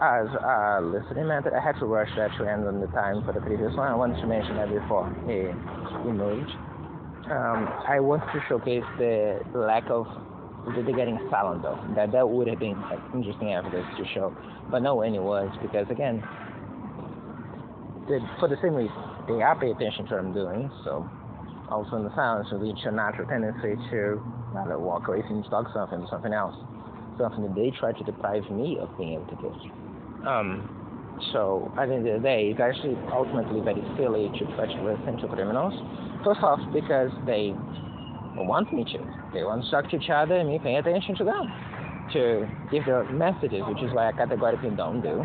As a listening method, I had to rush that to end on the time for the previous one. I wanted to mention that before it emerged. I want to showcase the lack of the getting silent though. That would have been interesting evidence to show, but no, when it was because again, for the same reason, they are paying attention to what I'm doing. So also in the silence will lead to a natural tendency to rather walk away from talk something to something else, something that they try to deprive me of being able to do. So at the end of the day, it's actually ultimately very silly to try to listen to criminals. First off, because they want me to. They want to talk to each other and me paying attention to them, to give their messages, which is why I categorically don't do.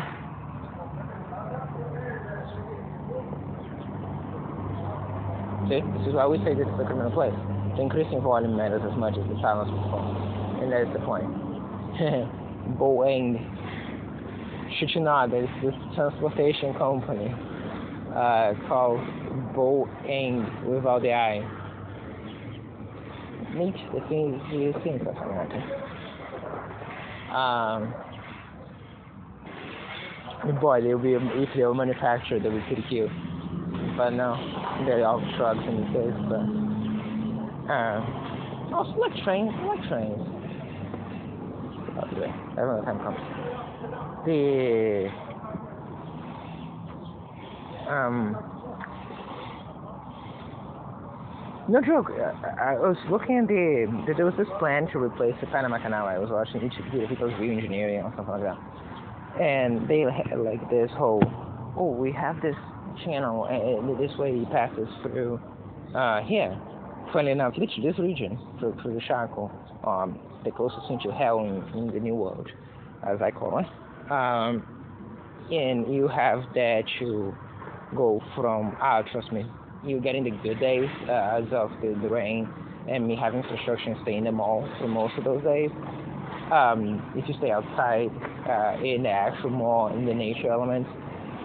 See, this is why we say this is a criminal place. The increasing volume matters as much as the silence before. And that is the point. Boeing, should you know, there's this transportation company called Boeing without the I. Neat, the thing you think of something. Boy, they'll be, if they were manufactured, they would be pretty cute. But no, they're all trucks in this case. But also like trains. Okay, every time comes. No joke. I was looking at there was this plan to replace the Panama Canal. I was watching each of the people's re-engineering or something like that, and they had like this whole, we have this channel and this way it passes through here. Funny enough, literally this region through the Chaco, the closest thing to hell in the New World, as I call it. And you have that to go from trust me, you getting the good days as of the rain and me having construction stay in the mall for most of those days. If you stay outside in the actual mall, in the nature elements,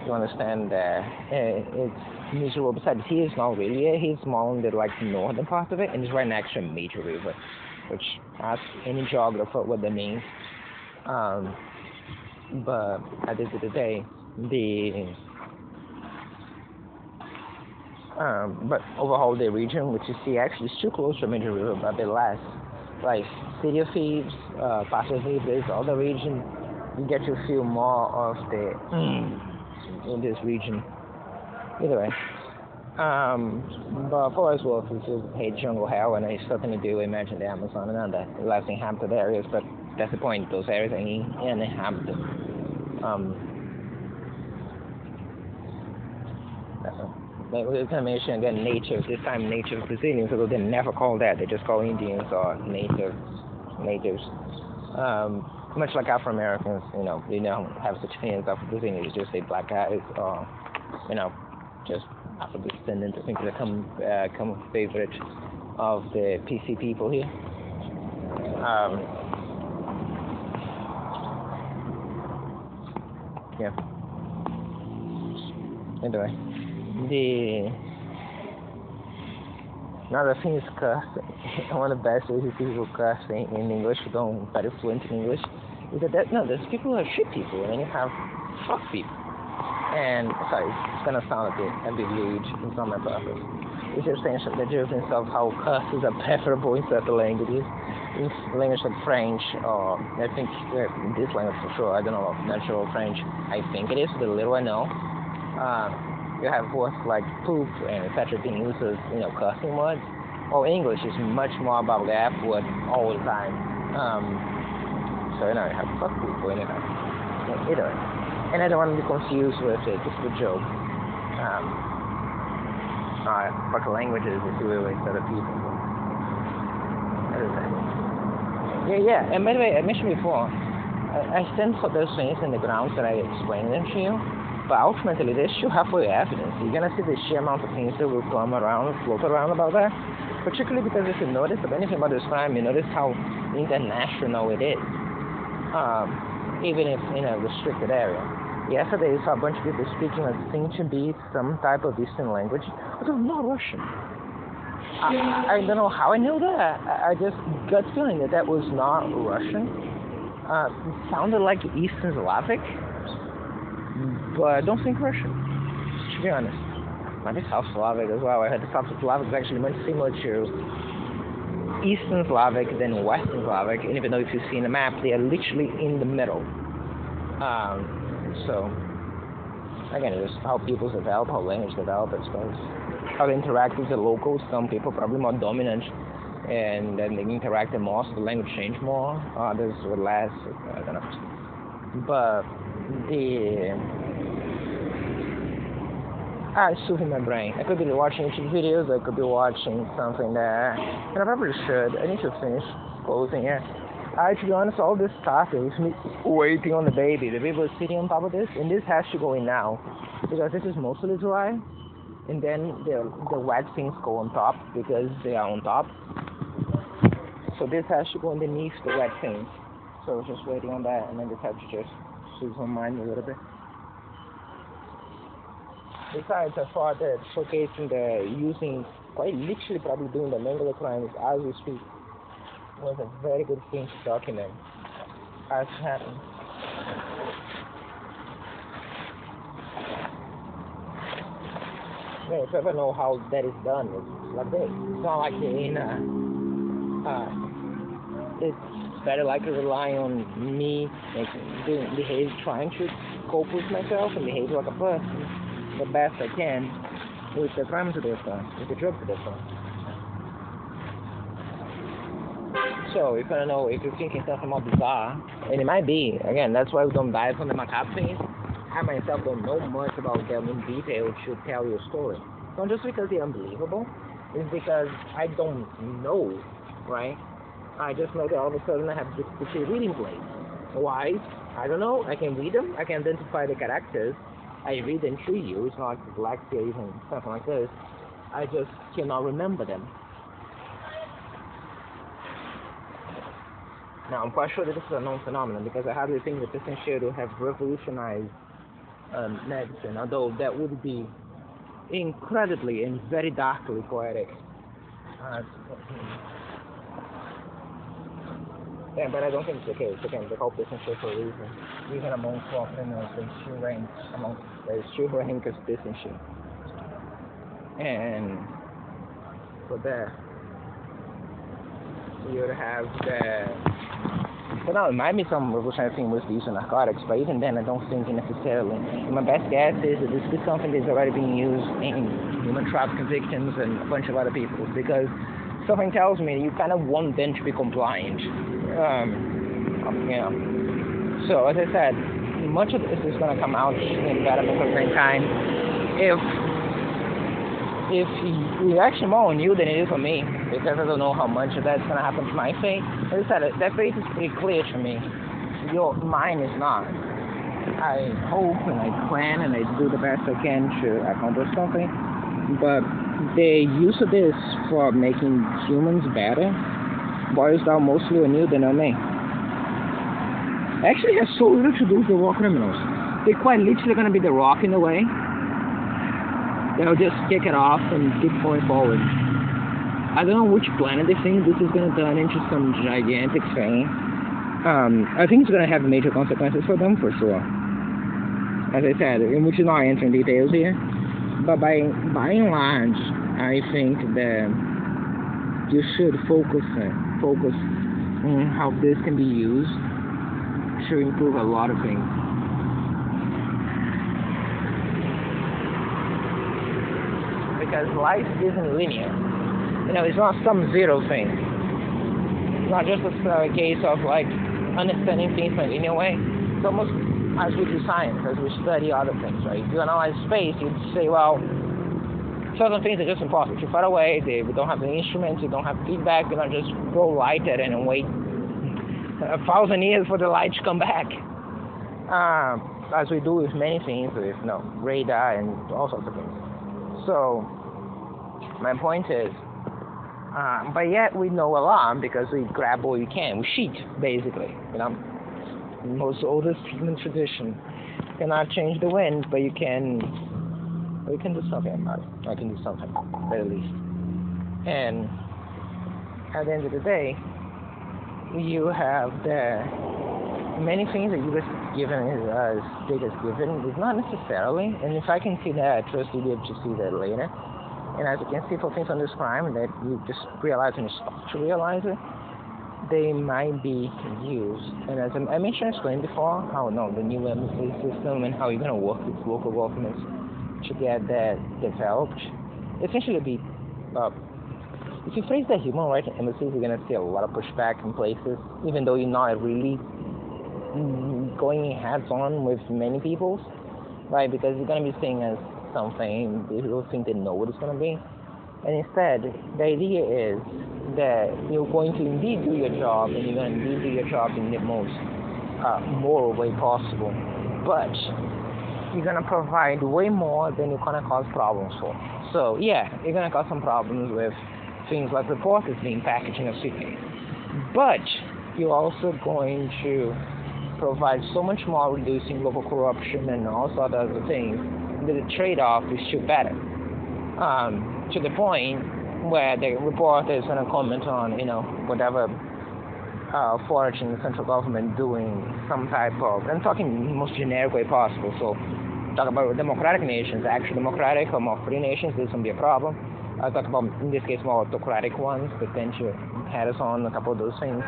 you understand that it's miserable. Besides, he is not really he's more in the northern part of it, and it's right next to a major river, which ask any geographer what that means. But at the end of the day, but overall the region, which you see actually is too close to a major river, but a bit less. Like City of Thieves, Paso Libres, all the region, you get to feel more of the in this region. Either way. But for what it's worth, if you hate jungle hell, and it's something to do, imagine the Amazon and other less inhabited areas, but that's the point, those areas are uninhabited. We're going to mention again natives, this time native Brazilians, although they never call that, they just call Indians or natives. Much like Afro-Americans, they don't have such things as Afro-Brazilians, just say black guys or, just Afro-descendants. I think they come favorite of the PC people here. Yeah. Anyway, another thing is cursing. One of the best ways people cursing in English, who don't very fluent in English, is that there's people who are shit people, and then you have fuck people. And sorry, it's gonna sound a bit rude. It's not my purpose. It's just saying the difference of how curses are preferable in certain languages. In language like French, or I think in this language for sure. I don't know natural French. I think it is. The little I know, you have words like poop and etc. being used as cursing words. Or English is much more about the F word all the time. So you have fuck people in it. Either. And I don't want to be confused with it. It's a joke. Fuck languages, if you will, instead of people. Yeah. And by the way, I mentioned before, I stand for those things in the grounds that I explained them to you. But ultimately, there's still halfway evidence. You're gonna see the sheer amount of things that will float around about that. Particularly because if you notice anything about this crime, you notice how international it is. Even if in a restricted area. Yesterday, I saw a bunch of people speaking what seemed to be some type of Eastern language, but it was not Russian. I don't know how I knew that. I just got feeling that was not Russian. It sounded like Eastern Slavic, but I don't think Russian, to be honest. Might be South Slavic as well. I heard the South Slavic is actually much similar to Eastern Slavic than Western Slavic, and even though if you see in the map, they are literally in the middle. So, again, it's just how people develop, how language develop, I suppose. How they interact with the locals. Some people probably more dominant, and then they interacted more, so the language changed more. Others were less, I don't know. But it's soothing my brain. I could be watching YouTube videos, I could be watching something there, and I probably should. I need to finish closing here. To be honest, all this stuff is me waiting on the baby. The baby is sitting on top of this, and this has to go in now, because this is mostly dry, and then the wet things go on top, because they are on top. So this has to go underneath the wet things. So I was just waiting on that, and then just have to just soothe my mind a little bit. Besides, I thought that showcasing using, quite literally probably doing the Mengele crimes as we speak, was a very good thing to document as it happened. Yeah, if you ever know how that is done, it's like this. It's not like it's very likely relying on me trying to cope with myself and behave like a person the best I can with the crimes that they've done, with the drugs that they've done. So, if I don't know, if you're thinking something more bizarre, and it might be, again, that's why we don't dive on the macabre things. I myself don't know much about them in detail to tell you a story. Not just because they're unbelievable, it's because I don't know, right? I just know that all of a sudden I have this reading place. Why? I don't know. I can read them. I can identify the characters. I read them to you. It's not like dyslexia, even something like this. I just cannot remember them. Now, I'm quite sure that this is a known phenomenon, because I hardly think that this shade would have revolutionized medicine, although that would be incredibly and very darkly poetic. Yeah, but I don't think it's the case. Again, they call business shade for a reason. Even among small criminals, they still rank as business shade. And for that, you would have the... But no, it might be some revolutionary thing with the use of narcotics, but even then I don't think necessarily. My best guess is that this is something that's already being used in human trafficking victims and a bunch of other people, because something tells me you kind of want them to be compliant. So as I said, much of this is going to come out in better at the same time. If it's actually more on you than it is on me, because I don't know how much of that's going to happen to my fate. As I said, that fate is pretty clear to me. Mine is not. I hope and I plan and I do the best I can to accomplish something, but the use of this for making humans better boils down mostly on you than on me. Actually, it has so little to do with the war criminals. They're quite literally going to be the rock in a way. They'll just kick it off and keep going forward. I don't know which planet they think this is going to turn into some gigantic thing. I think it's going to have major consequences for them, for sure. As I said, we should not enter in details here. But by and large, I think that you should focus on how this can be used to improve a lot of things. Because life isn't linear. It's not some zero thing. It's not just a case of like understanding things in a linear way. It's almost as we do science, as we study other things, right? If you analyze space, you'd say, well, certain things are just impossible. Too far away, we don't have the instruments, you don't have feedback, you don't just throw light at it and wait 1,000 years for the light to come back. As we do with many things, with radar and all sorts of things. So, my point is, but yet we know a lot because we grab what we can. We cheat, basically. The most oldest human tradition. You cannot change the wind, but you can do something about it. I can do something, at least. And at the end of the day, you have the many things that U.S. is given state is given is not necessarily. And if I can see that, I trust you'll be able to see that later. And as you can see for things on this crime that you just realize when you start to realize it, they might be used. And as I mentioned, explained before, how the new embassy system and how you're going to work with local governments to get that developed. Essentially, if you phrase that human rights embassies, you're going to see a lot of pushback in places, even though you're not really going hands-on with many people, right? Because you're going to be seen as something people think they know what it's going to be. And instead, the idea is that you're going to indeed do your job, and you're going to indeed do your job in the most moral way possible. But you're going to provide way more than you're going to cause problems for. So, yeah, you're going to cause some problems with things like reporters being packaged in a suitcase. But you're also going to provide so much more reducing local corruption and all sorts of other things that the trade-off is still better. To the point where the reporter is going to comment on, whatever fortune the central government doing some type of, I'm talking in the most generic way possible, so talk about democratic nations, actually democratic or more free nations, this won't be a problem. I'll talk about, in this case, more autocratic ones, but then you had us on a couple of those things.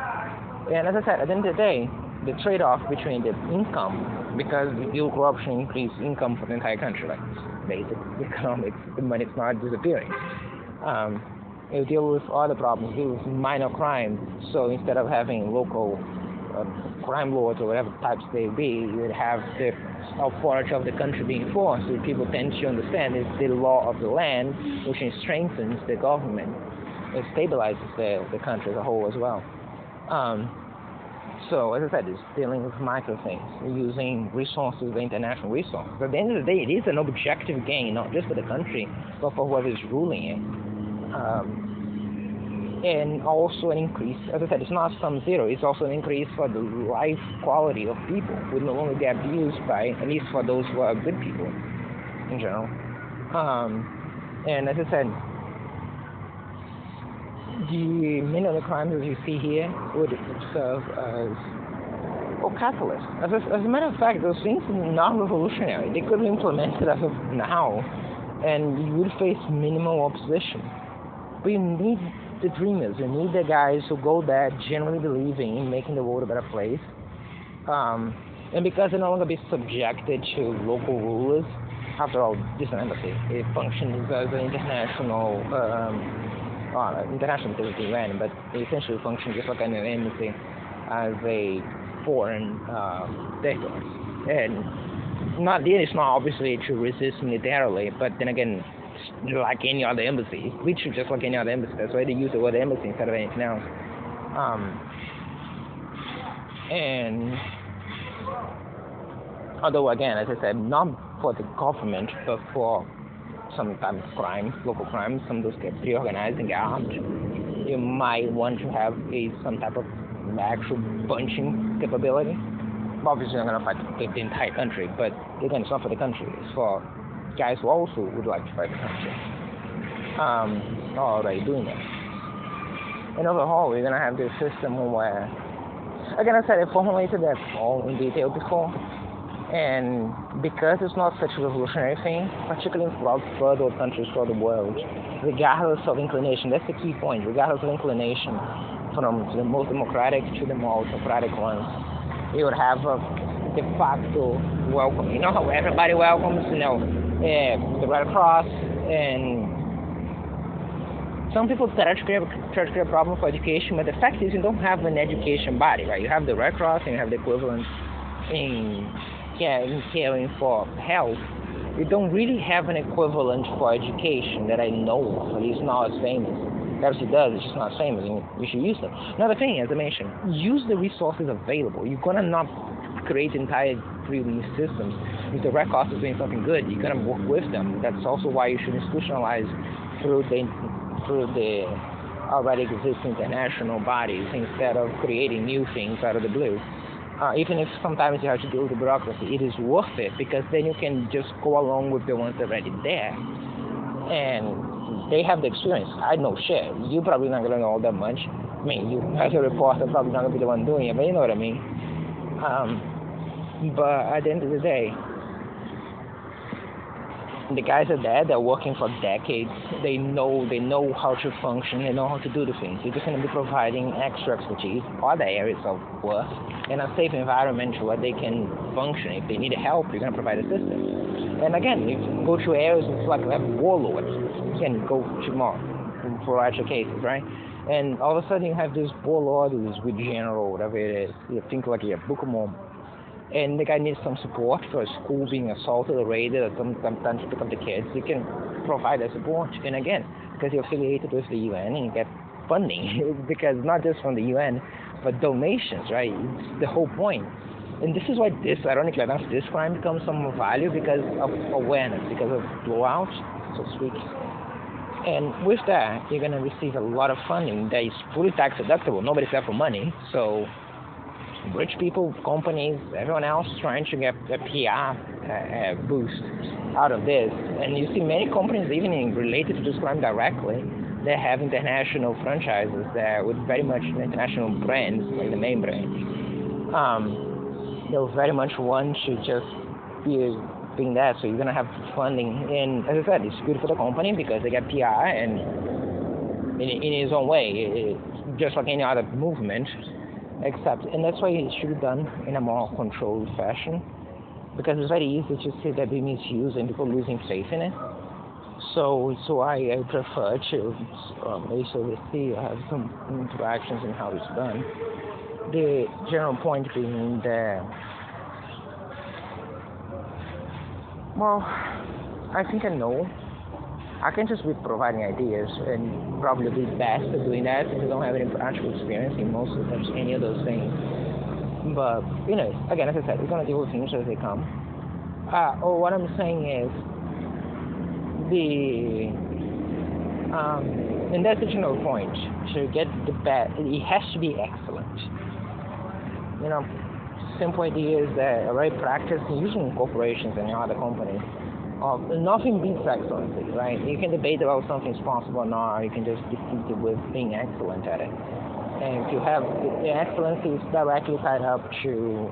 And as I said, at the end of the day, the trade-off between the income, because reduce corruption increase income for the entire country, like basic economics, the money's not disappearing. You deal with other problems, deal with minor crimes. So instead of having local crime lords or whatever types they be, you would have the authority of the country being enforced. So people tend to understand it's the law of the land, which strengthens the government. It stabilizes the country as a whole as well. So, as I said, it's dealing with micro things, using resources, the international resources. At the end of the day, it is an objective gain, not just for the country, but for whoever is ruling it. And also an increase, as I said, it's not some zero, it's also an increase for the life quality of people who would no longer get abused by, at least for those who are good people in general. And as I said, many of the crimes as you see here would serve as catalyst. As a matter of fact, those things are not revolutionary. They could be implemented as of now, and you would face minimal opposition. But you need the dreamers. You need the guys who go there generally believing in making the world a better place. And because they're no longer be subjected to local rulers, after all, this is an embassy. It functions as an international because it's UN, but it essentially functions just like an embassy as a foreign territory. And it's not obviously to resist militarily, but then again, like any other embassy, literally just like any other embassy. That's why they use the word embassy instead of anything else. And although again, as I said, not for the government, but for sometimes crimes, local crimes, some of those get pretty organized and get armed. You might want to have some type of actual bunching capability. Obviously, you're not going to fight the entire country, but again, it's not for the country. It's for guys who also would like to fight the country. Already doing that. And overall, we're going to have this system where, again, I said I formulated that all in detail before. And because it's not such a revolutionary thing, particularly throughout third world countries throughout the world, regardless of inclination, that's the key point, regardless of inclination, from the most democratic to the more autocratic ones, you would have a de facto welcome. You know how everybody welcomes, the Red Cross, and some people try to create a problem for education, but the fact is you don't have an education body, right? You have the Red Cross and you have the equivalent in caring for health. We don't really have an equivalent for education that I know of, at least not as famous. Perhaps it does, it's just not famous, and we should use them. Another thing, as I mentioned, use the resources available. You're going to not create entire free-wheel systems. If the Red Cross is doing something good, you're going to work with them. That's also why you should institutionalize through the already existing international bodies instead of creating new things out of the blue. Even if sometimes you have to deal with the bureaucracy, it is worth it because then you can just go along with the ones already there. And they have the experience. I know shit. You're probably not going to know all that much. I mean, you as a reporter probably not going to be the one doing it, but you know what I mean. But at the end of the day, the guys are there. They're working for decades. They know how to function. They know how to do the things. You're just going to be providing extra expertise, other areas of work, in a safe environment where they can function. If they need help, you're going to provide assistance. And again, if you go to areas like we have warlords, you can go to more for larger cases, right? And all of a sudden you have this warlord who's with general, whatever it is. You think like a Book of Mormon. And the guy needs some support for a school being assaulted or raided, or sometimes to pick up the kids. You can provide that support. And again, because you're affiliated with the UN and you get funding, because not just from the UN, but donations, right? It's the whole point. And this is why ironically enough, this crime becomes some more value because of awareness, because of blowout, so to speak. And with that, you're going to receive a lot of funding that is fully tax deductible. Nobody's there for money, so rich people, companies, everyone else trying to get a PR boost out of this. And you see many companies even related to this crime directly, they have international franchises that with very much international brands, like the main brand. They'll very much want to just be being that. So you're going to have funding. And as I said, it's good for the company because they get PR and in its own way, just like any other movement. And that's why it should be done in a more controlled fashion, because it's very easy to see that they misuse and people losing faith in it. So I prefer to basically see have some interactions in how it's done. The general point being that, well, I think I know. I can just be providing ideas and probably be best at doing that because I don't have any practical experience in most of any of those things. But, again, as I said, we're going to deal with things as they come. What I'm saying is, and that's the general point, to get the best, it has to be excellent. Simple idea is that already practice using corporations and other companies. Nothing beats excellency, right? You can debate about something's possible or not, or you can just defeat it with being excellent at it. And if you have the excellency is directly tied up to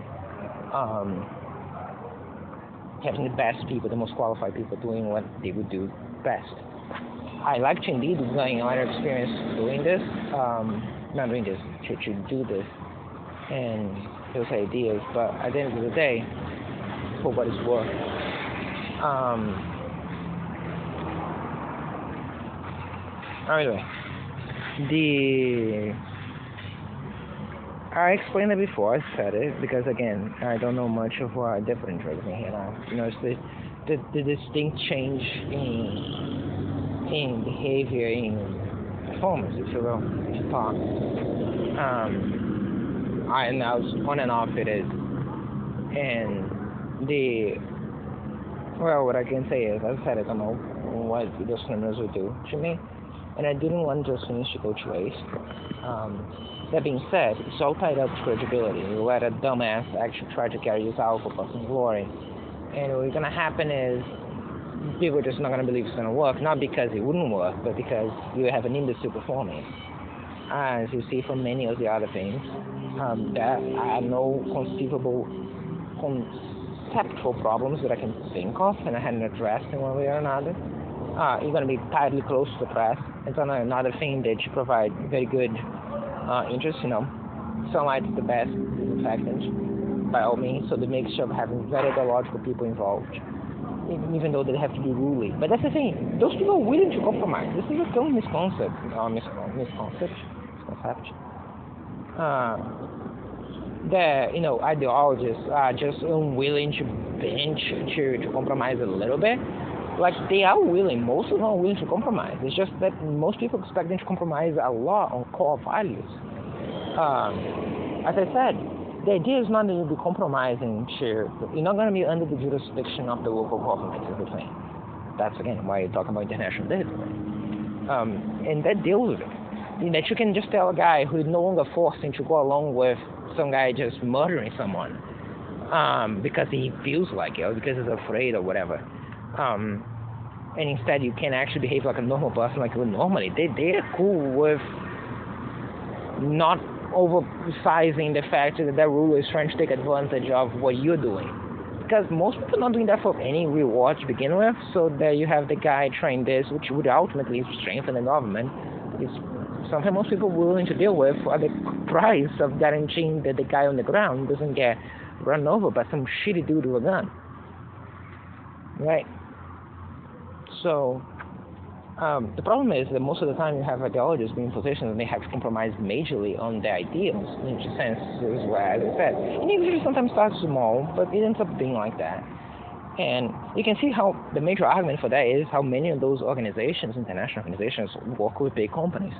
having the best people, the most qualified people doing what they would do best. I like to indeed going on experience doing this, not doing this, to do this, and those ideas, but at the end of the day, for what it's worth. Anyway, I explained it before. I said it because again, I don't know much of what different drugs in here now. It's the distinct change in behavior, in performance, if you will, to talk. And I was on and off it is, and what I can say is, as I said, I don't know what those criminals would do to me, and I didn't want those things to go to waste. That being said, it's all tied up to credibility. You let a dumbass actually try to carry this out for personal glory, and what's going to happen is people are just not going to believe it's going to work, not because it wouldn't work, but because you have an industry performing. As you see from many of the other things, that I have no conceptual problems that I can think of, and I hadn't addressed in one way or another. You're going to be tightly close to the press. It's another thing that you provide very good interest. Sunlight is the best disinfectant, by all means. So the mixture of having very ideological people involved, even though they have to be ruly. But that's the thing. Those people are willing to compromise. This is a common misconcept. That ideologists are just unwilling to bench to compromise a little bit. Like they are willing, most of them are willing to compromise. It's just that most people expect them to compromise a lot on core values. As I said, the idea is not that you'll be compromising you're not going to be under the jurisdiction of the local government, is the thing. That's again why you're talking about international data. And that deals with it. That you can just tell a guy who is no longer forcing to go along with some guy just murdering someone because he feels like it or because he's afraid or whatever. And instead you can actually behave like a normal person like you would normally. They're cool with not oversizing the fact that that ruler is trying to take advantage of what you're doing. Because most people are not doing that for any reward to begin with, so that you have the guy trying this, which would ultimately strengthen the government. It's something most people are willing to deal with at the price of guaranteeing that the guy on the ground doesn't get run over by some shitty dude with a gun. Right? So, the problem is that most of the time you have ideologists being positioned and they have to compromise majorly on their ideals. In a sense, is where, as I said, and it usually sometimes starts small, but it ends up being like that. And you can see how the major argument for that is how many of those organizations, international organizations, work with big companies.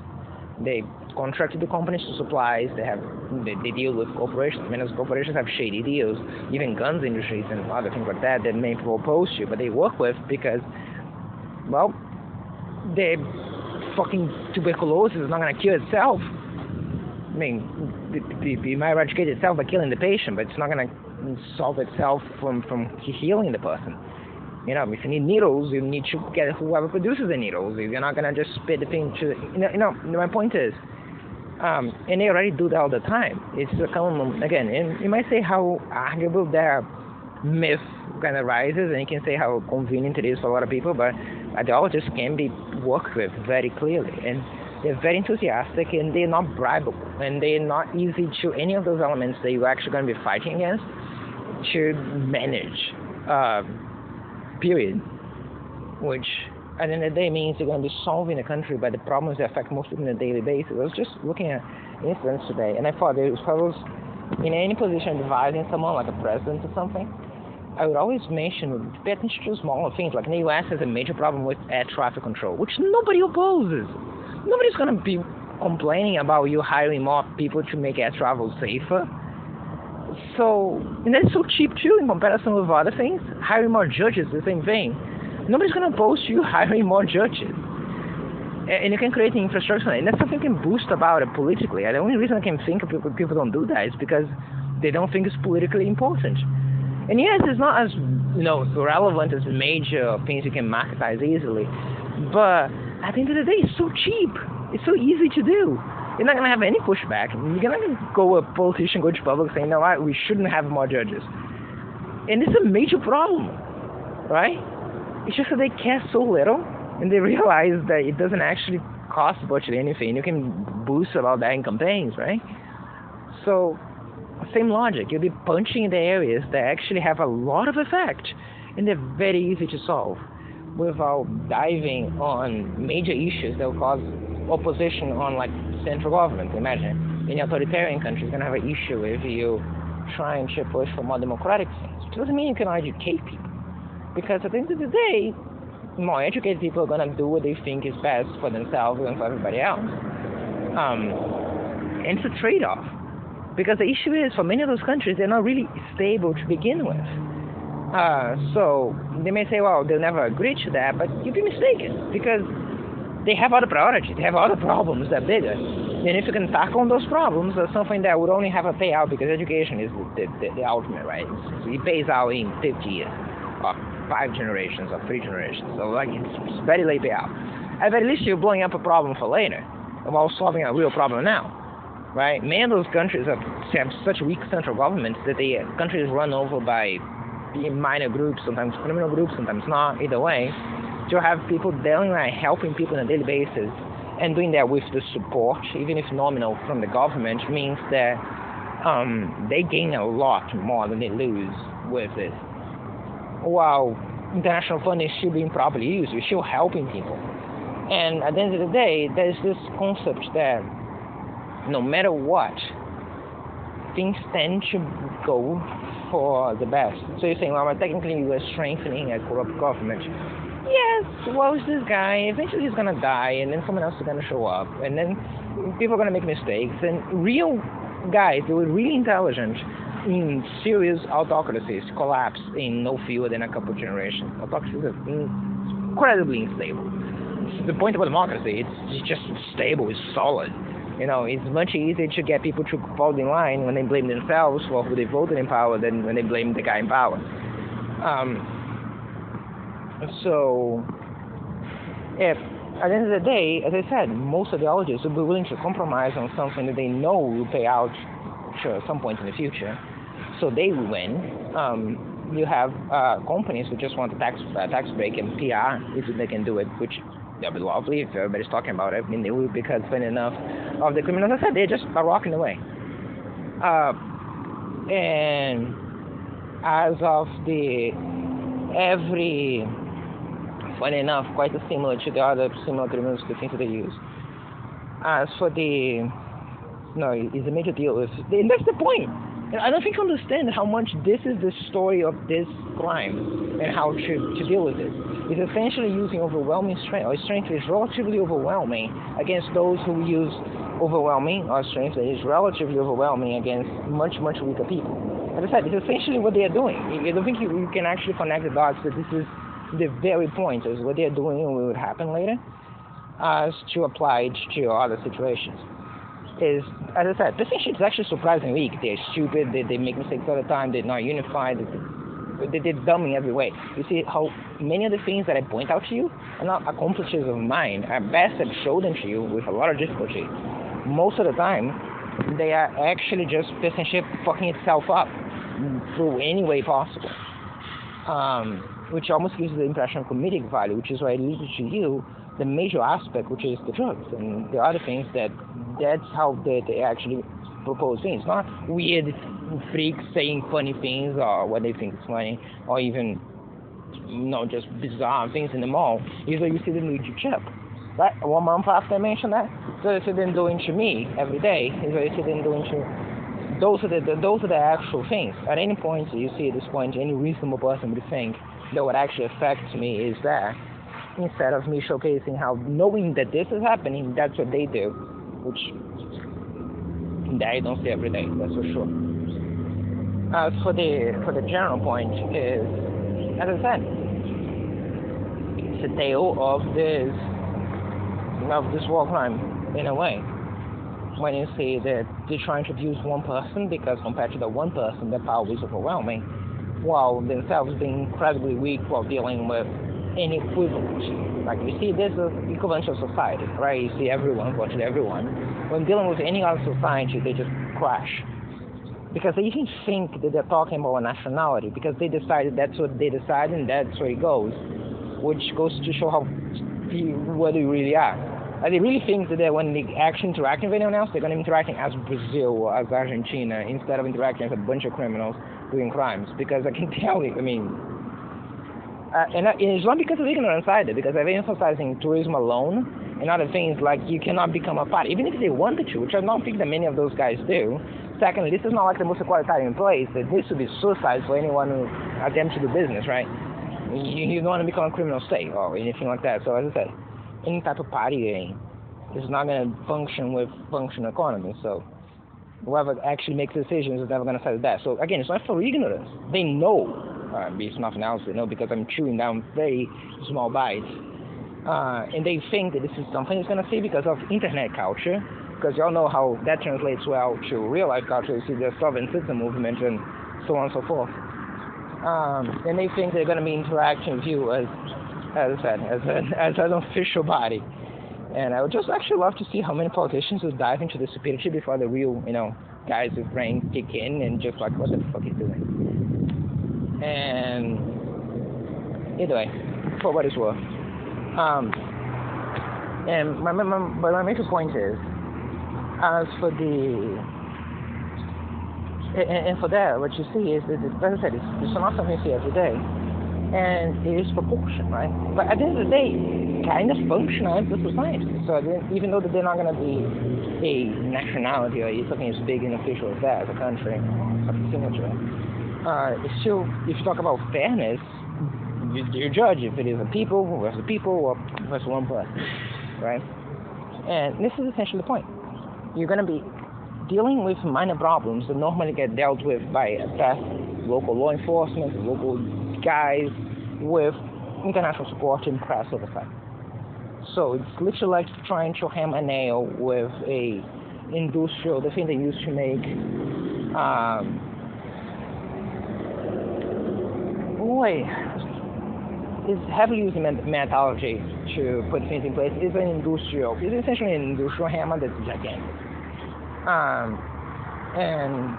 They contract with the companies to supplies. They deal with corporations. Many of those corporations have shady deals, even guns industries and other things like that many people oppose to, but they work with because, well, the fucking tuberculosis is not going to cure itself. I mean, it might eradicate itself by killing the patient, but it's not going to solve itself from healing the person. You know, if you need needles, you need to get whoever produces the needles. You're not going to just spit the thing to... my point is, and they already do that all the time. It's a common... Again, and you might say how arguable that myth kind of rises, and you can say how convenient it is for a lot of people, but ideologists can be worked with very clearly, and they're very enthusiastic, and they're not bribable, and they're not easy to any of those elements that you're actually going to be fighting against to manage, period, which at the end of the day means you're going to be solving the country by the problems that affect most people on a daily basis. I was just looking at incidents today, and I thought if I was in any position advising someone like a president or something, I would always mention, pay attention to smaller things, like in the U.S. has a major problem with air traffic control, which nobody opposes. Nobody's going to be complaining about you hiring more people to make air travel safer. So, and that's so cheap too in comparison with other things. Hiring more judges, the same thing. Nobody's going to oppose you hiring more judges. And you can create an infrastructure, and that's something you can boost about it politically. And the only reason I can think of people don't do that is because they don't think it's politically important. And yes, it's not as relevant as major things you can marketize easily, but at the end of the day, it's so cheap. It's so easy to do. You're not going to have any pushback. You're not going to go a politician, go to public saying, no, we shouldn't have more judges. And it's a major problem, right? It's just that they care so little, and they realize that it doesn't actually cost much of anything. You can boost about that in campaigns, right? So, same logic. You'll be punching in the areas that actually have a lot of effect, and they're very easy to solve without diving on major issues that will cause opposition on, like, central government. Imagine, in authoritarian countries, you're going to have an issue with you trying to push for more democratic things. It doesn't mean you can educate people, because at the end of the day, more educated people are going to do what they think is best for themselves and for everybody else. And it's a trade-off, because the issue is, for many of those countries, they're not really stable to begin with. So they may say, well, they'll never agree to that, but you'd be mistaken, because they have other priorities, they have other problems that are bigger. And if you can tackle on those problems, that's something that would only have a payout, because education is the ultimate, right? It pays out in 50 years, or 5 generations, or 3 generations. So like, it's very late payout. At very least, you're blowing up a problem for later, while solving a real problem now, right? Many of those countries have such weak central governments that the country is run over by minor groups, sometimes criminal groups, sometimes not, either way. To have people dealing, like, helping people on a daily basis, and doing that with the support, even if nominal, from the government, means that they gain a lot more than they lose with it. While international funding is still being properly used, we're still helping people. And at the end of the day, there's this concept that no matter what, things tend to go for the best. So you're saying, well, technically we're strengthening a corrupt government. Yes, well, it's this guy, eventually he's going to die, and then someone else is going to show up, and then people are going to make mistakes, and real guys who are really intelligent in serious autocracies collapse in no fewer than a couple of generations. Autocracies are incredibly unstable. The point about democracy, it's just stable, it's solid. It's much easier to get people to fall in line when they blame themselves for who they voted in power than when they blame the guy in power. So, At the end of the day, as I said, most ideologists will be willing to compromise on something that they know will pay out at some point in the future, so they will win. You have companies who just want a tax break and PR if they can do it, which that'll be lovely if everybody's talking about it. I mean, they will, because funny enough, of the criminals, as I said, they just are walking away. And as of funny enough, quite similar to the other similar criminals, the things that they use. As for no, it's a major deal. And that's the point. And I don't think you understand how much this is the story of this crime and how to deal with it. It's essentially using overwhelming strength, or strength is relatively overwhelming against those who use overwhelming, or strength that is relatively overwhelming against much, much weaker people. As I said, it's essentially what they are doing. I don't think you can actually connect the dots that this is the very point is what they're doing and what would happen later, as to apply it to other situations. Is, as I said, this issue is actually surprisingly weak. They're stupid, they make mistakes all the time, they're not unified, they're dumb in every way. You see how many of the things that I point out to you are not accomplishments of mine. At best, I show them to you with a lot of difficulty. Most of the time, they are actually just essentially fucking itself up through any way possible. Which almost gives the impression of comedic value, which is why I leave it to you the major aspect, which is the drugs and the other things. That's how they actually propose things, not weird freaks saying funny things or what they think is funny, or even just bizarre things in the mall. Usually you see them with your chip. Right? 1 month after I mentioned that, so you see them doing to me every day. Is what you see them doing to. Those are the actual things. At any point you see at this point, any reasonable person would think that what actually affects me is that, instead of me showcasing how, knowing that this is happening, that's what they do, which I don't see every day, that's for sure. As for the general point is, as I said, it's a tale of this war crime in a way. When you see that they're trying to abuse one person because compared to the one person, their power is overwhelming, while themselves being incredibly weak while dealing with any equivalent. Like you see, this is equivalent of society, right? You see virtually everyone. When dealing with any other society, they just crash. Because they even think that they're talking about a nationality, because they decided that's what they decide and that's where it goes, which goes to show what they really are. Like they really think that when they actually interact with anyone else, they're going to be interacting as Brazil or as Argentina instead of interacting as a bunch of criminals doing crimes. Because I can tell you, and it's not because of ignorance either, because I've been emphasizing tourism alone and other things like you cannot become a party, even if they wanted to, which I don't think that many of those guys do. Secondly, this is not like the most equalitarian place. This would be suicide for anyone who attempts to do business, right? You don't want to become a criminal state or anything like that. So as I said, any type of partying is not going to function with functional economy. So whoever actually makes decisions is never going to say that. So again, it's not for ignorance. They know. It's nothing else, they know, because I'm chewing down very small bites. And they think that this is something it's going to see because of internet culture, because y'all know how that translates well to real life culture. You see the sovereign citizen movement and so on and so forth. And they think they're going to be interacting with you as I said, as an official body. And I would just actually love to see how many politicians would dive into the stupidity before the real, guys with brains kick in and just like, what the fuck is doing? And either way, for what it's worth. And my major point is, as for and for that, what you see is that, as I said, it's not something you see every day. And it is proportion, right? But at the end of the day, kind of function as the society. So even though they're not going to be a nationality or something as big and official as that, as a country, something similar to it, it's still, if you talk about fairness, you judge if it is a people versus people or versus one person, right? And this is essentially the point. You're going to be dealing with minor problems that normally get dealt with by local law enforcement, local guys with international support and press oversight. So it's literally like trying to hammer a nail with the thing they used to make is heavily using metallurgy to put things in place. It's essentially an industrial hammer that's gigantic. And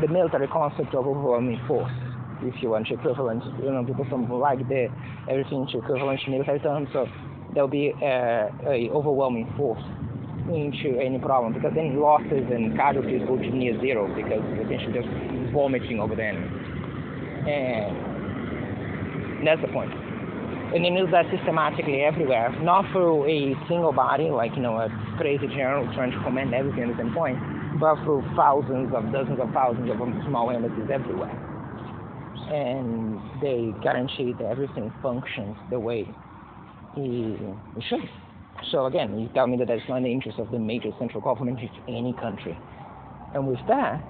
the military concept of overwhelming force, if you want to equivalent, people from like everything to equivalent to military terms, so there'll be a overwhelming force into any problem, because then losses and casualties go to near zero, because essentially just vomiting over the enemy. And that's the point. And you use that systematically everywhere, not through a single body, like, a crazy general trying to command everything at the same point, but through dozens of thousands of small embassies everywhere. And they guarantee that everything functions the way it should. So again, you tell me that that's not in the interest of the major central government of any country. And with that,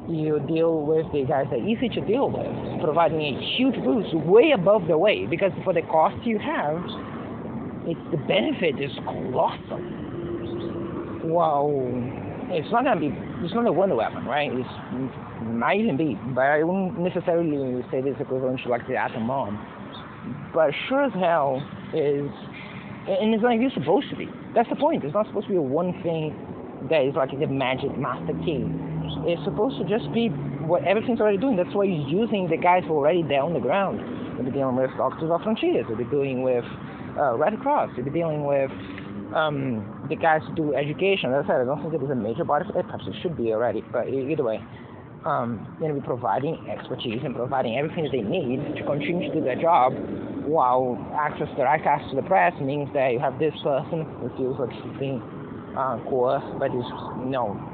you deal with the guys that are easy to deal with, providing a huge boost way above the weight, because for the cost you have, the benefit is colossal. Well, it's not a wonder weapon, right? It might even be, but I wouldn't necessarily say this equivalent to like the atom bomb. But sure as hell is, and it's not even supposed to be. That's the point. It's not supposed to be one thing that is like the magic master key. It's supposed to just be what everything's already doing. That's why he's using the guys who are already there on the ground. They'll be dealing with Doctors Without Frontiers. They'll be dealing with Red Cross. They'll be dealing with the guys who do education. As I said, I don't think there is a major body for that. Perhaps it should be already, but either way. They'll be providing expertise and providing everything that they need to continue to do their job, while direct access to the press means that you have this person who feels like she's being coerced by this,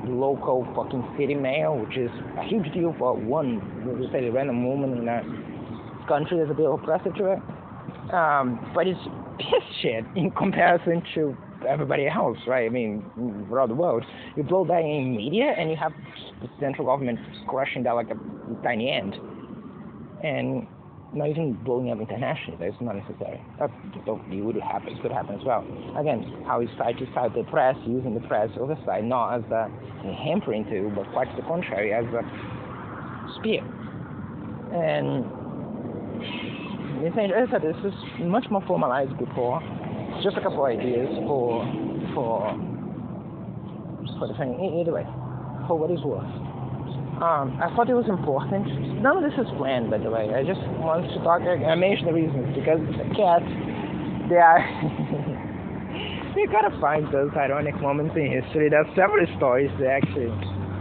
local fucking city mayor, which is a huge deal for one, we'll say, a random woman in a country that's a bit oppressive to it. But it's piss shit in comparison to everybody else, right? I mean, around the world. You blow that in media, and you have the central government crushing that like a tiny ant. And not even blowing up internationally. That's not necessary. It could happen as well. Again, how he tried to cite the press, using the press oversight, not as a hampering tool, but quite the contrary, as a spear. And as I said, this is much more formalized before. It's just a couple of ideas for the thing. Either way, for what it's worth. I thought it was important. None of this is planned, by the way. I just wanted to talk. I mentioned the reasons, because cats, they gotta find those ironic moments in history. There are several stories that actually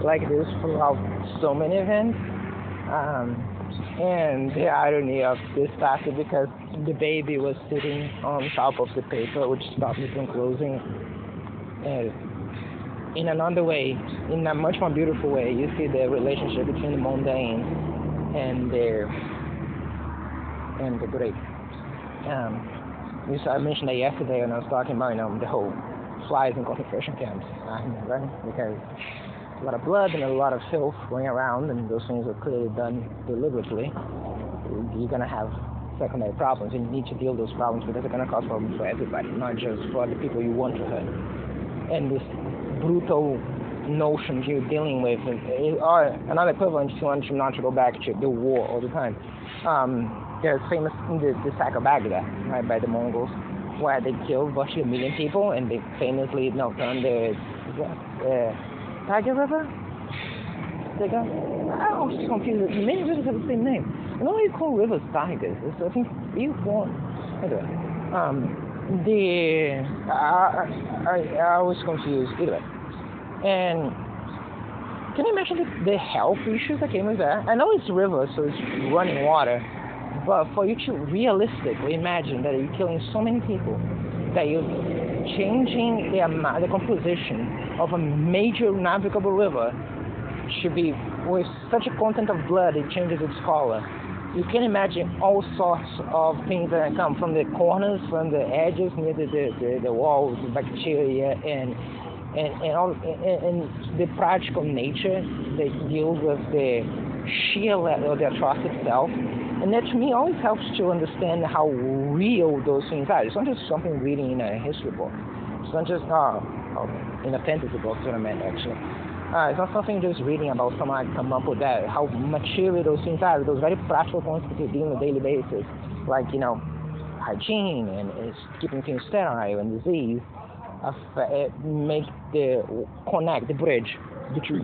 like this throughout so many events. And the irony of this started because the baby was sitting on top of the paper, which stopped me from closing. In another way, in a much more beautiful way, you see the relationship between the mundane and the great. I mentioned that yesterday when I was talking about the whole flies in concentration camps, right? Because a lot of blood and a lot of filth going around, and those things are clearly done deliberately. You're gonna have secondary problems, and you need to deal with those problems, because they're gonna cause problems for everybody, not just for the people you want to hurt. And this brutal notions you're dealing with, or another equivalent, if you want not to go back to the war all the time. There's famous the sack of Baghdad, right, by the Mongols, where they killed virtually 1 million people, and they famously turned the Tiger River? I was confused. Many rivers have the same name. I know you call rivers tigers. I think you want. Anyway, I was confused either. And can you imagine the health issues that came with that? I know it's rivers, so it's running water, but for you to realistically imagine that you're killing so many people, that you're changing the composition of a major navigable river should be with such a content of blood, it changes its color. You can imagine all sorts of things that come from the corners, from the edges, near the walls, the bacteria, and the practical nature that deals with the sheer level of the atrocity itself. And that, to me, always helps to understand how real those things are. It's not just something reading in a history book. It's not just in a fantasy book, is what I meant, actually. It's not something just reading about someone I come up with that, how material those things are, those very practical things that you do on a daily basis. Like, hygiene and it's keeping things sterile and disease, make the connect the bridge between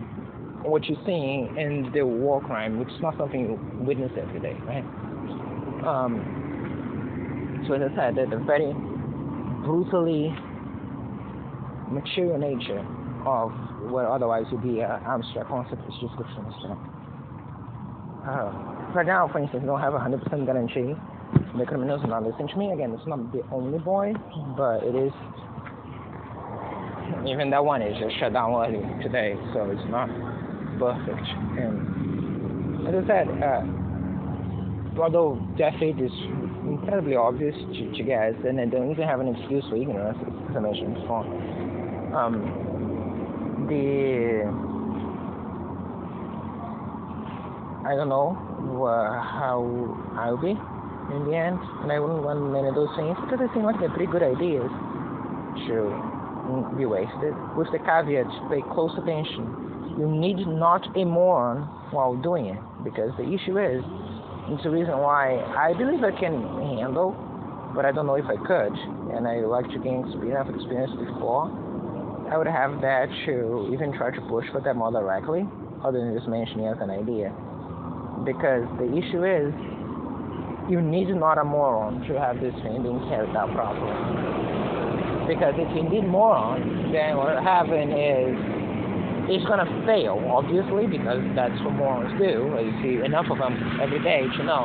what you're seeing and the war crime, which is not something you witness every day, right? So as I said, the very brutally material nature of what otherwise would be an abstract concept is just good to understand. Right now, for instance, I don't have a 100% guarantee the criminals are not listening to me. Again, it's not the only boy, but it is. Even that one is just shut down early today, so it's not perfect. And as I said, although death rate is incredibly obvious to guys, and they don't even have an excuse for ignorance, as I mentioned before. I don't know how I'll be in the end, and I wouldn't want many of those things because they seem like they're pretty good ideas to be wasted. With the caveat, pay close attention. You need not a moron while doing it, because the issue is, it's the reason why I believe I can handle, but I don't know if I could, and I like to gain enough experience before I would have that to even try to push for that more directly, other than just mentioning it as an idea. Because the issue is, you need not a moron to have this thing being carried out properly. Because if you need morons, then what will happen is it's going to fail, obviously, because that's what morons do. You see enough of them every day to know.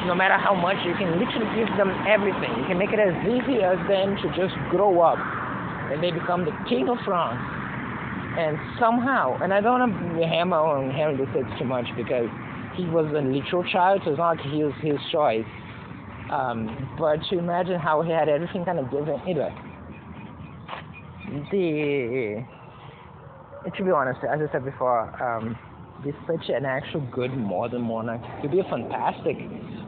No matter how much, you can literally give them everything. You can make it as easy as them to just grow up and they become the king of France. And somehow, and I don't want to hammer on Henry VI too much because he was a literal child, so it's not like he was his choice. But to imagine how he had everything kind of given. Anyway, to be honest, as I said before, this is such an actual good modern monarch. He'd be a fantastic,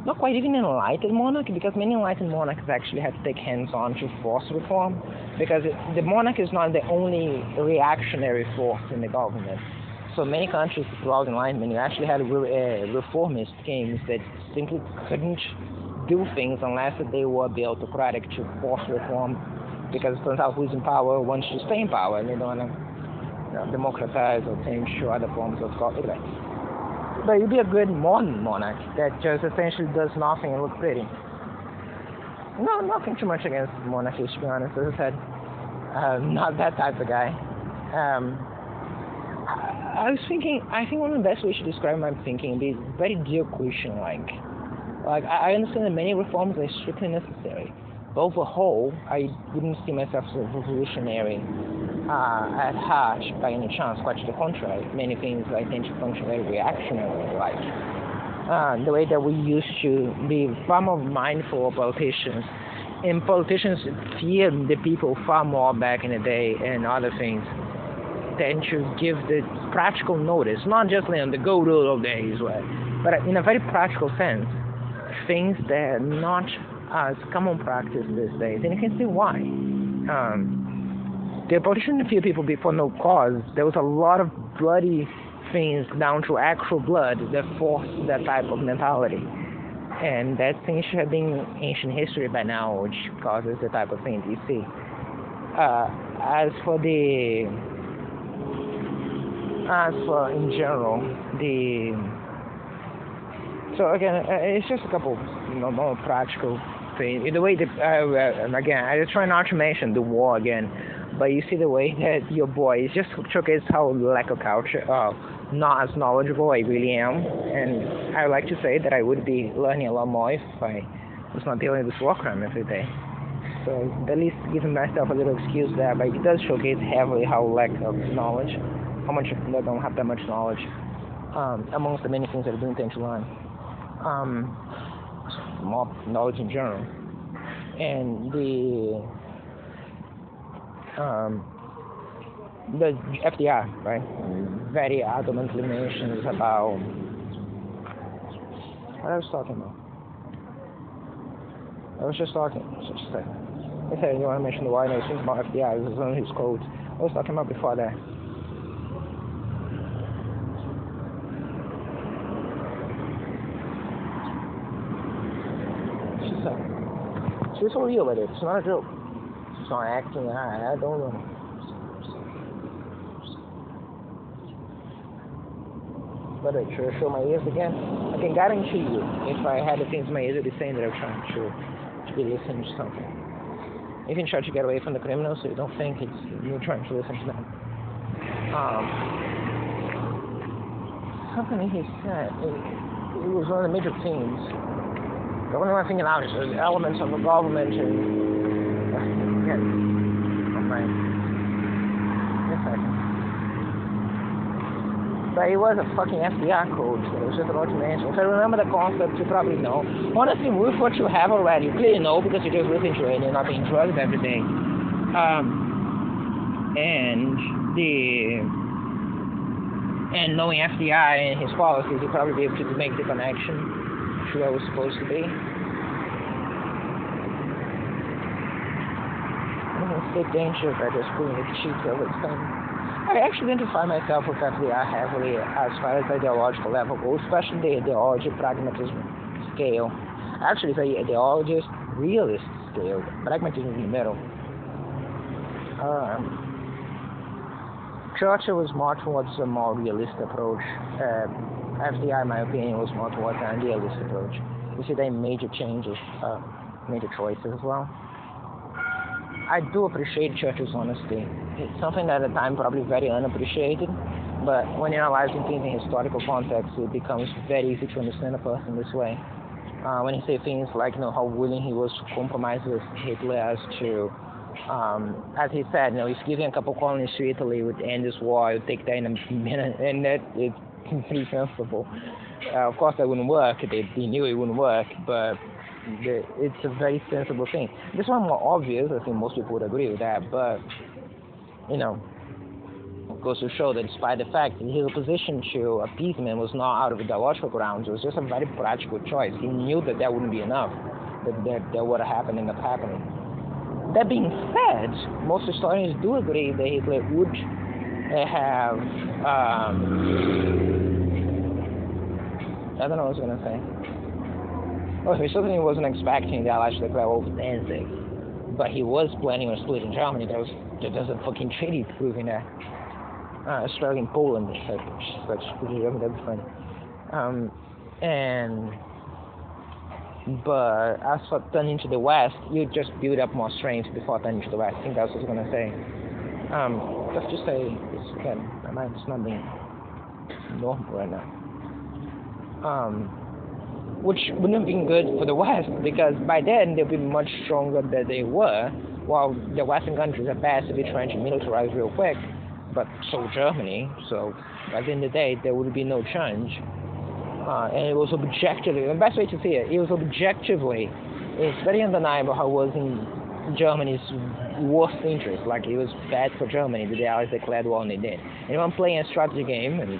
not quite even enlightened monarch, because many enlightened monarchs actually had to take hands-on to force reform, because the monarch is not the only reactionary force in the government. So many countries throughout Enlightenment, you actually had reformist kings that simply couldn't do things unless they were the autocratic to force reform, because it turns out who's in power wants to stay in power, and they don't want to democratize or change to other forms of government. But you'd be a good modern monarch that just essentially does nothing and looks pretty. No, nothing too much against monarchies, to be honest. As I said, not that type of guy. I was thinking, I think one of the best ways to describe my thinking is very Diocletian-like. Like, I understand that many reforms are strictly necessary, but overall, I wouldn't see myself as a revolutionary at heart by any chance. Quite to the contrary, many things I tend to function very reactionary-like. The way that we used to be far more mindful of politicians, and politicians feared the people far more back in the day and other things, tend to give the practical notice, not just in the good old days, but in a very practical sense, things that are not as common practice these days, and you can see why. The politicians fear people before no cause. There was a lot of bloody things down to actual blood that forced that type of mentality, and that thing should have been ancient history by now, which causes the type of things you see. As for in general, so again, it's just a couple more practical things. The way that, again, I just try not to mention the war again, but you see the way that your boy is just showcase how lack of culture, not as knowledgeable I really am, and I like to say that I would be learning a lot more if I was not dealing with this war crime every day. So at least giving myself a little excuse there, but it does showcase heavily how lack of knowledge, how much I don't have that much knowledge, amongst the many things that I do intend to learn. More knowledge in general. And the FDR, right? Very adamantly mentions about what I was talking about. I was just talking. I said, you want to mention the why I was thinking about FDR. This is one of his quotes. I was talking about before that. She's for real with it. It's not a joke. She's not acting. I don't know. But should I show my ears again? I can guarantee you, if I had the things in my ears, I'd be saying that I'm trying to be listening to something. Even try to get away from the criminals so you don't think it's you trying to listen to them. Something he said, it was one of the major themes. The only one I'm thinking now is the elements of the government and but it was a fucking FBI code, so it was just about to mention. If I remember the concept, you probably know. Honestly, with what you have already, you clearly know because you just listen to it and you're not being drugged every day. And knowing FBI and his policies, you'll probably be able to make the connection to where it was supposed to be. I don't think dangerous by just putting the cheats over thing. I actually identify myself with FBI heavily as far as the ideological level goes, especially the ideology pragmatism scale. Actually, the ideologist realist scale, pragmatism in the middle. Churchill was more towards a more realistic approach. FDR, in my opinion, was more towards an idealist approach. You see, they major changes, major choices as well. I do appreciate Churchill's honesty. It's something that at the time probably very unappreciated, but when you're analyzing things in historical context, it becomes very easy to understand a person this way. When you say things like, how willing he was to compromise with Hitler as to, as he said, he's giving a couple colonies to Italy would end this war, it would take that in a minute, and that is pretty sensible. Of course, that wouldn't work. They knew it wouldn't work, but it's a very sensible thing. This one more obvious. I think most people would agree with that, but it goes to show that despite the fact that his opposition to appeasement was not out of ideological grounds, it was just a very practical choice. He knew that wouldn't be enough, that what happened ended up happening. That being said, most historians do agree that Hitler would have I don't know what I was going to say. Well, he certainly wasn't expecting the Allies to declare war over Danzig, but he was planning on splitting Germany. There's a fucking treaty proving that. Australia and Poland, that's pretty Germany, that'd be funny. But as for turning to the West, you just build up more strength before turning to the West. I think that's what I was going to say. Let's just say, again, my mind's not being normal right now. Which wouldn't have been good for the West, because by then they'd be much stronger than they were, while the Western countries are best to be trying to militarize real quick, but so Germany, so at the end of the day, there would be no change. And it was objectively, the best way to see it, it's very undeniable how it was in Germany's worst interest, like it was bad for Germany that the Allies declared war and they did. Anyone playing a strategy game, and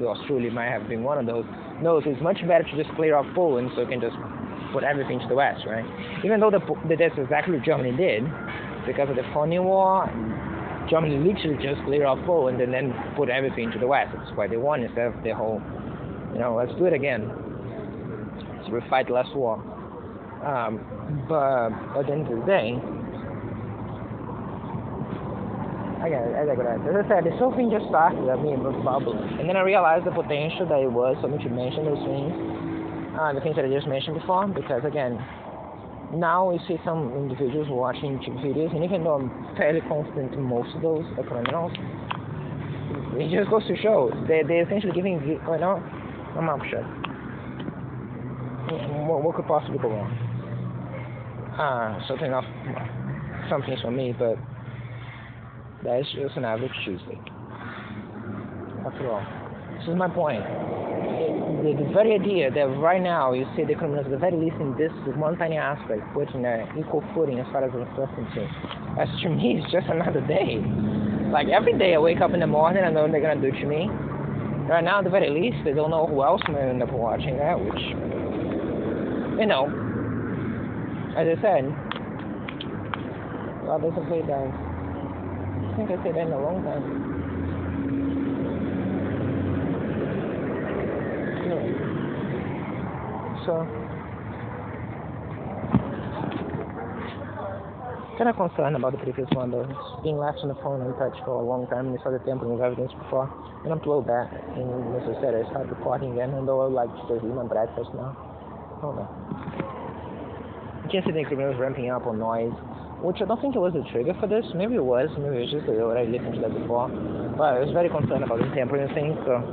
yours truly might have been one of those, knows it's much better to just clear off Poland so you can just put everything to the West, right? Even though that's exactly what Germany did, because of the Phoney War, Germany literally just cleared off Poland and then put everything to the West. That's why they won instead of the whole, let's do it again. So we fight less war. But at the end of the day, I digress. As I said, this whole thing just started at me bubbling. And then I realized the potential that it was for me to mention those things, the things that I just mentioned before, because again, now we see some individuals watching YouTube videos, and even though I'm fairly confident most of those are criminals, it just goes to show they're essentially giving, I'm not sure. What could possibly go wrong? Certainly not some things for me, but that's just an average Tuesday. After all, this is my point. The very idea that right now you see the criminals, at the very least in this one tiny aspect, put in an equal footing as far as uncertainty, as to me, it's just another day. Like every day I wake up in the morning, I know what they're going to do to me. Right now, at the very least, they don't know who else may end up watching that, which, as I said, God doesn't play down. I think I said that in a long time. So, Kind of concerned about the previous one though. It's being left on the phone untouched for a long time, and you saw the tampering of evidence before. And upload that, and as I said, I start recording again, and though I would like to just eat my breakfast now. I don't know. You can see the increment was ramping up on noise, which I don't think it was the trigger for this. Maybe it was just what I listened to that before. But I was very concerned about the tampering thing, so